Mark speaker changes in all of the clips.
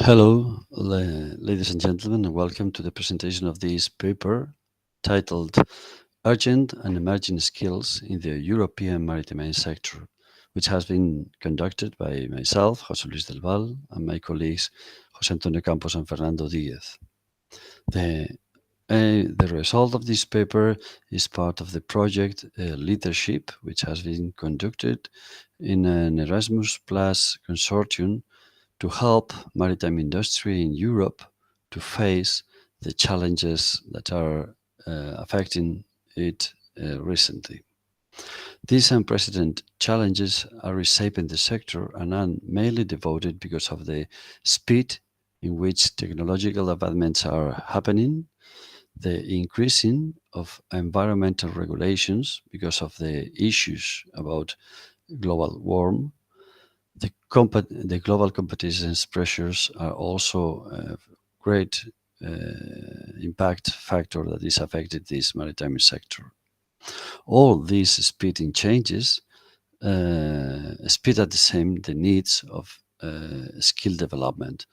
Speaker 1: Hello, ladies and gentlemen, and welcome to the presentation of this paper titled Urgent and Emerging Skills in the European Maritime Sector, which has been conducted by myself, José Luis del Val, and my colleagues José Antonio Campos and Fernando Díez. The result of this paper is part of the project Leadership, which has been conducted in an Erasmus Plus consortium to help maritime industry in Europe to face the challenges that are affecting it recently. These unprecedented challenges are reshaping the sector and are mainly devoted because of the speed in which technological advancements are happening, the increasing of environmental regulations because of the issues about global warming. The global competition pressures are also a great impact factor that is affected this maritime sector. All these speeding changes speed at the same the needs of skill development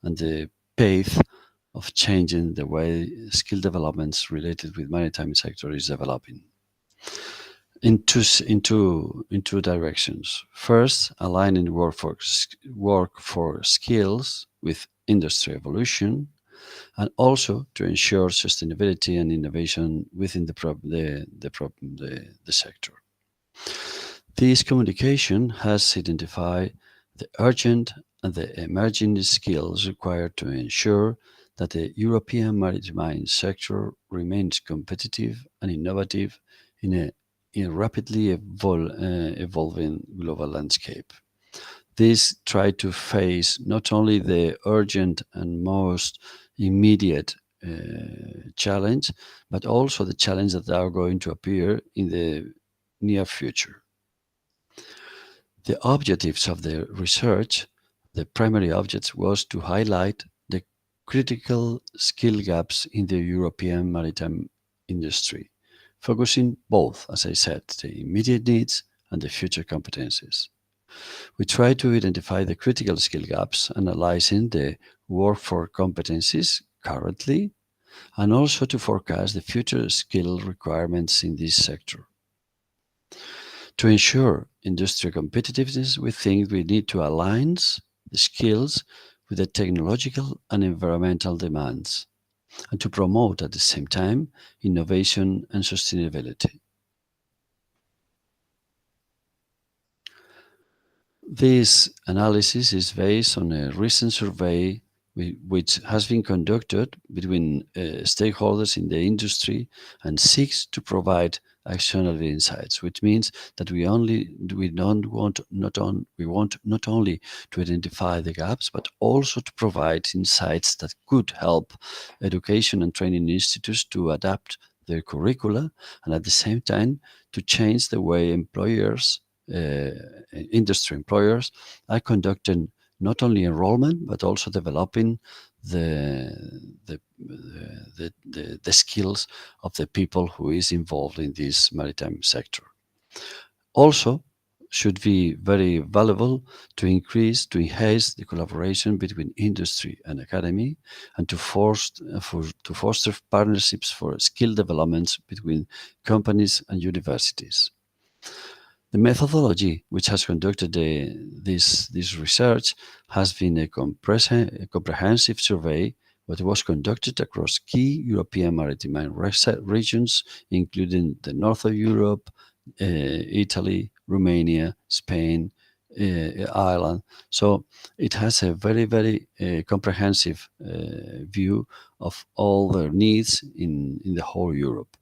Speaker 1: and the pace of changing the way skill developments related with maritime sector is developing in two directions. First, aligning workforce skills with industry evolution, and also to ensure sustainability and innovation within the sector. This communication has identified the urgent and the emerging skills required to ensure that the European maritime sector remains competitive and innovative in a rapidly evolving global landscape. This try to face not only the urgent and most immediate challenge, but also the challenge that are going to appear in the near future. The objectives of the research, the primary objects was to highlight the critical skill gaps in the European maritime industry, focusing both, as I said, the immediate needs and the future competencies. We try to identify the critical skill gaps, analyzing the workforce competencies currently, and also to forecast the future skill requirements in this sector. To ensure industry competitiveness, we think we need to align the skills with the technological and environmental demands, and to promote at the same time innovation and sustainability. This analysis is based on a recent survey which has been conducted between stakeholders in the industry and seeks to provide actionable insights, which means that we don't want not on we want not only to identify the gaps but also to provide insights that could help education and training institutes to adapt their curricula and at the same time to change the way industry employers are conducting not only enrollment but also developing the skills of the people who is involved in this maritime sector. Also, should be very valuable to enhance the collaboration between industry and academy, and to foster partnerships for skill developments between companies and universities. The methodology which has conducted this research has been a comprehensive survey that was conducted across key European maritime regions, including the north of Europe, Italy, Romania, Spain, Ireland. So it has a very comprehensive view of all their needs in the whole Europe.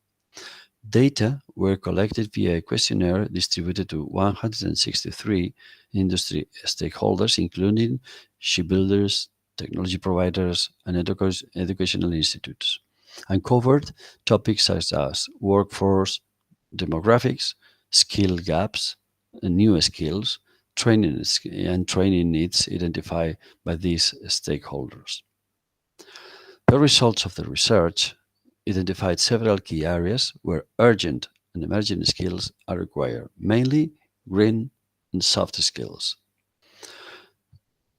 Speaker 1: Data were collected via a questionnaire distributed to 163 industry stakeholders, including shipbuilders, technology providers, and educational institutes, and covered topics such as workforce, demographics, skill gaps, and new skills, training needs identified by these stakeholders. The results of the research identified several key areas where urgent and emerging skills are required, mainly green and soft skills.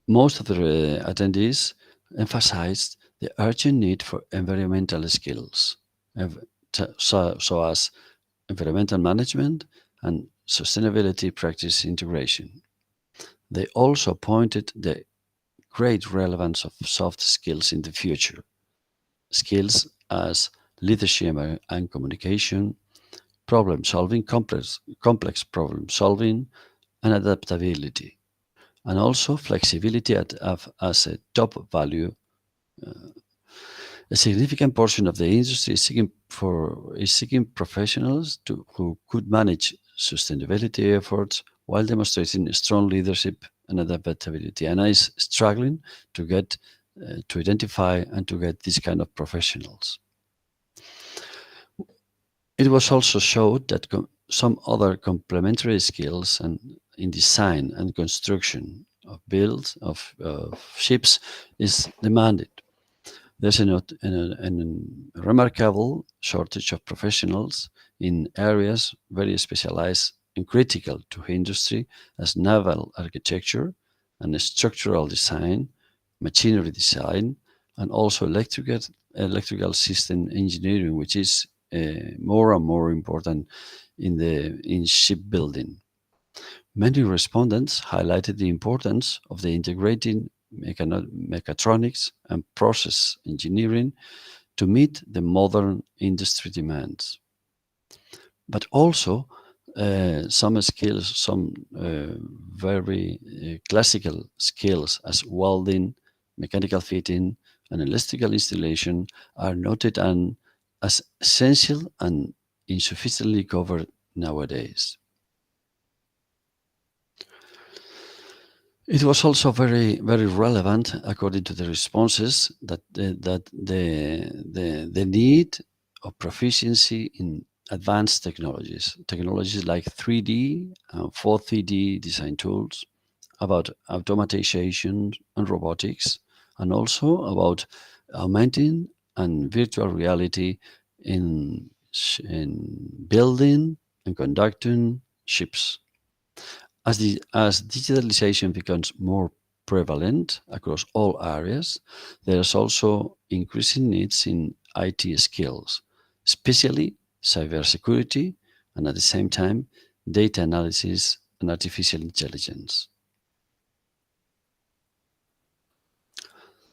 Speaker 1: Most of the attendees emphasized the urgent need for environmental skills, so as environmental management and sustainability practice integration. They also pointed the great relevance of soft skills in the future, skills as leadership and communication, problem solving, complex problem solving, and adaptability, and also flexibility as a top value. A significant portion of the industry is seeking professionals who could manage sustainability efforts while demonstrating strong leadership and adaptability, and is struggling to get to identify and to get these kind of professionals. It was also showed that some other complementary skills and in design and construction of builds of ships is demanded. There's a remarkable shortage of professionals in areas very specialized and critical to industry as naval architecture and structural design, machinery design, and also electrical system engineering, which is more and more important in shipbuilding. Many respondents highlighted the importance of the integrating mechatronics and process engineering to meet the modern industry demands. But also, some very classical skills as welding, mechanical fitting, and electrical installation are noted as essential and insufficiently covered nowadays. It was also very relevant, according to the responses, that the need of proficiency in advanced technologies like 3D and 4D design tools, about automation and robotics, and also about augmenting and virtual reality in building and conducting ships. As digitalization becomes more prevalent across all areas, there's also increasing needs in IT skills, especially cybersecurity and at the same time data analysis and artificial intelligence.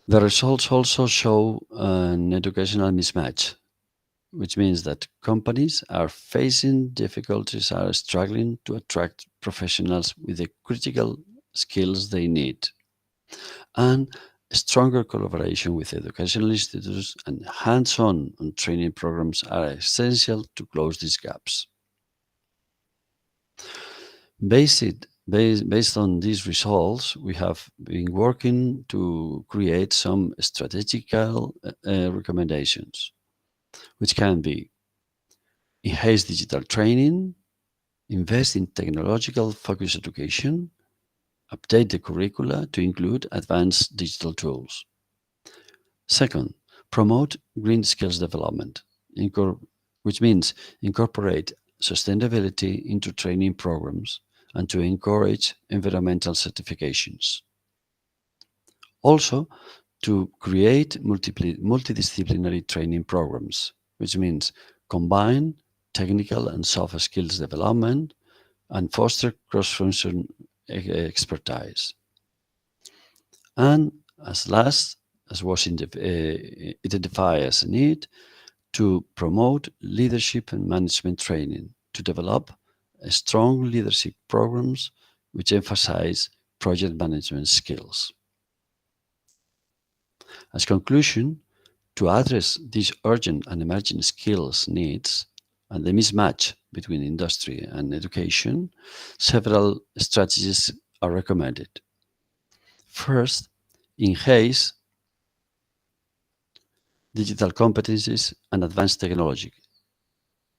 Speaker 1: The results also show an educational mismatch, which means that companies are facing difficulties, are struggling to attract professionals with the critical skills they need, and stronger collaboration with educational institutes and hands-on on training programs are essential to close these gaps. Based on these results, we have been working to create some strategical recommendations, which can be enhance digital training, invest in technological focused education, update the curricula to include advanced digital tools. Second, promote green skills development, which means incorporate sustainability into training programs and to encourage environmental certifications. Also, to create multidisciplinary training programs, which means combine technical and soft skills development and foster cross-function expertise. And as last, as was identified as a need, to promote leadership and management training, to develop strong leadership programs which emphasize project management skills. As conclusion, to address these urgent and emerging skills needs and the mismatch between industry and education, several strategies are recommended. First, enhance digital competencies and advanced technology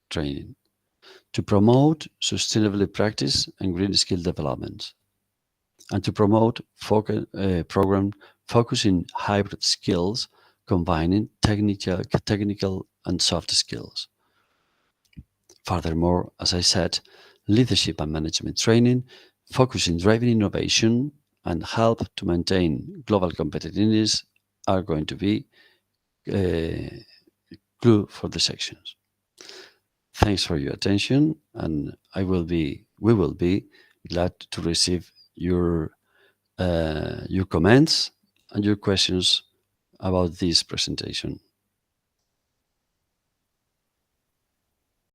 Speaker 1: training to promote sustainable practice and green skill development, and to promote program focusing hybrid skills combining technical and soft skills. Furthermore, as I said, leadership and management training focus in driving innovation and help to maintain global competitiveness are going to be clue for the sections. Thanks for your attention, and we will be glad to receive your comments and your questions about this presentation.